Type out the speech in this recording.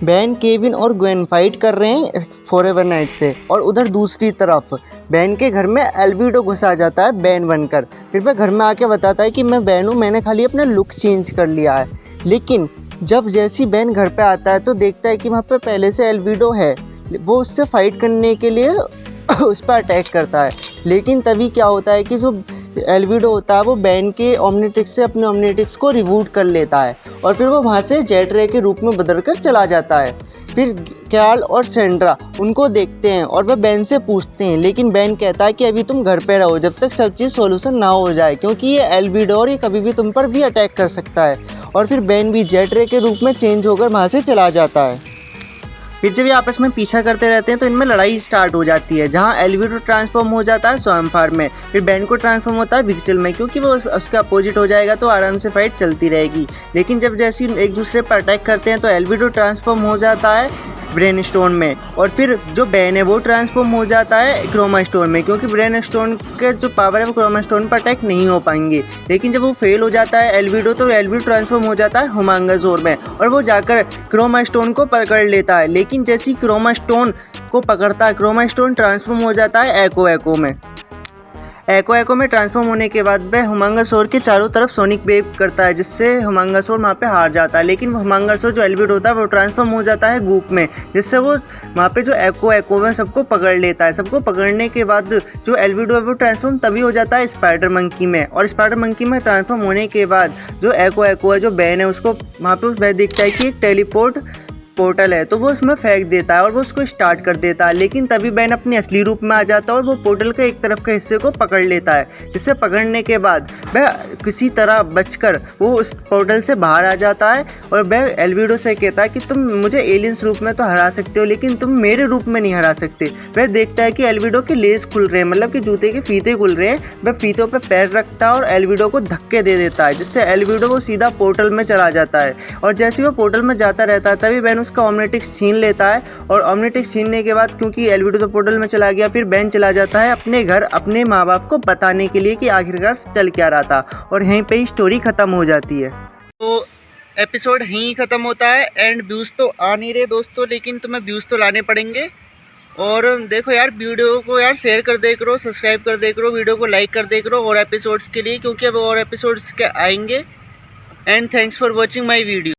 Ban, Kevin और Gwen fight कर रहे हैं फॉरएवर नाइट से, और उधर दूसरी तरफ बैन के घर में एल्विडो घुस आ जाता है बैन बनकर। फिर वह घर में आके बताता है कि मैं बैन हूँ, मैंने खाली अपना लुक चेंज कर लिया है। लेकिन जब जैसी बैन घर पे आता है तो देखता है कि वहाँ पे पहले से एल्विडो है। वो उससे फाइट करने के लिए उस पर अटैक करता है। लेकिन तभी क्या होता है कि जो एल्विडो होता है वो बैन के ओमनिट्रिक्स से अपने ओमनिट्रिक्स को रिबूट कर लेता है, और फिर वो वहाँ से जेट रे के रूप में बदल कर चला जाता है। फिर क्याल और सेंड्रा उनको देखते हैं और वह बैन से पूछते हैं, लेकिन बैन कहता है कि अभी तुम घर पे रहो जब तक सब चीज़ सोल्यूशन ना हो जाए, क्योंकि ये एल्विडो और ये कभी भी तुम पर भी अटैक कर सकता है। और फिर बैन भी जेट रे के रूप में चेंज होकर वहाँ से चला जाता है। फिर जब ये आपस में पीछा करते रहते हैं तो इनमें लड़ाई स्टार्ट हो जाती है, जहाँ एल्विडो ट्रांसफॉर्म हो जाता है स्वयंफार में, फिर बैन को ट्रांसफॉर्म होता है विक्सिल में, क्योंकि वो उसका अपोजिट हो जाएगा तो आराम से फाइट चलती रहेगी। लेकिन जब जैसे एक दूसरे पर अटैक करते हैं तो एल्विडो ट्रांसफॉर्म हो जाता है ब्रेन स्टोन में, और फिर जो बैन है वो ट्रांसफॉर्म हो जाता है क्रोमा स्टोन में, क्योंकि ब्रेन स्टोन के जो पावर है वो क्रोमा स्टोन पर अटैक नहीं हो पाएंगे। लेकिन जब वो फेल हो जाता है एल्विडो, तो एल्विडो ट्रांसफॉर्म हो जाता है हुमांगासोर में, और वो जाकर क्रोमा स्टोन को पकड़ लेता है। लेकिन जैसे ही क्रोमा स्टोन को पकड़ता है, क्रोमा स्टोन ट्रांसफॉर्म हो जाता है एको में। एको में ट्रांसफॉर्म होने के बाद वह हुमांगासोर के चारों तरफ सोनिक वेव करता है, जिससे हुमांगासोर वहाँ पे हार जाता है। लेकिन हुमांगासोर जो एल्विडो होता है वो ट्रांसफॉर्म हो जाता है गूप में, जिससे वो वहाँ पे जो एको में सबको पकड़ लेता है। सबको पकड़ने के बाद जो एल्विडो है वो ट्रांसफॉर्म तभी हो जाता है स्पाइडर मंकी में, और स्पाइडर मंकी में ट्रांसफॉर्म होने के बाद जो एको है जो बैन है उसको वहाँ पे वह देखता है कि एक टेलीपोर्ट पोर्टल है, तो वो उसमें फेंक देता है और वो उसको स्टार्ट कर देता है। लेकिन तभी बैन अपने असली रूप में आ जाता है और वो पोर्टल के एक तरफ के हिस्से को पकड़ लेता है, जिससे पकड़ने के बाद वह किसी तरह बचकर वो उस पोर्टल से बाहर आ जाता है। और वह एल्विडो से कहता है कि तुम मुझे एलियंस रूप में तो हरा सकते हो, लेकिन तुम मेरे रूप में नहीं हरा सकते। वह देखता है कि एल्विडो के लेस खुल रहे हैं, मतलब कि जूते के फीते खुल रहे हैं। वह फीतों पर पैर रखता है और एल्विडो को धक्के दे देता है, जिससे एल्विडो वो सीधा पोर्टल में चला जाता है। और जैसे वो पोर्टल में जाता रहता है तभी बैन उसका ओमनिट्रिक्स छीन लेता है, और ओमनिट्रिक्स छीनने के बाद क्योंकि एल्विडो तो पोर्टल में चला गया, फिर बैन चला जाता है अपने घर अपने माँ बाप को बताने के लिए कि आखिरकार चल क्या रहा था, और यहीं पे ही स्टोरी खत्म हो जाती है। तो एपिसोड यहीं खत्म होता है, एंड व्यूज़ तो आ नहीं रहे दोस्तों, लेकिन तुम्हें व्यूज़ तो लाने पड़ेंगे। और देखो यार, वीडियो को यार शेयर कर दे करो, सब्सक्राइब कर दे करो, वीडियो को लाइक कर दे करो और एपिसोड्स के लिए, क्योंकि अब और एपिसोड्स के आएंगे। And thanks for watching my video.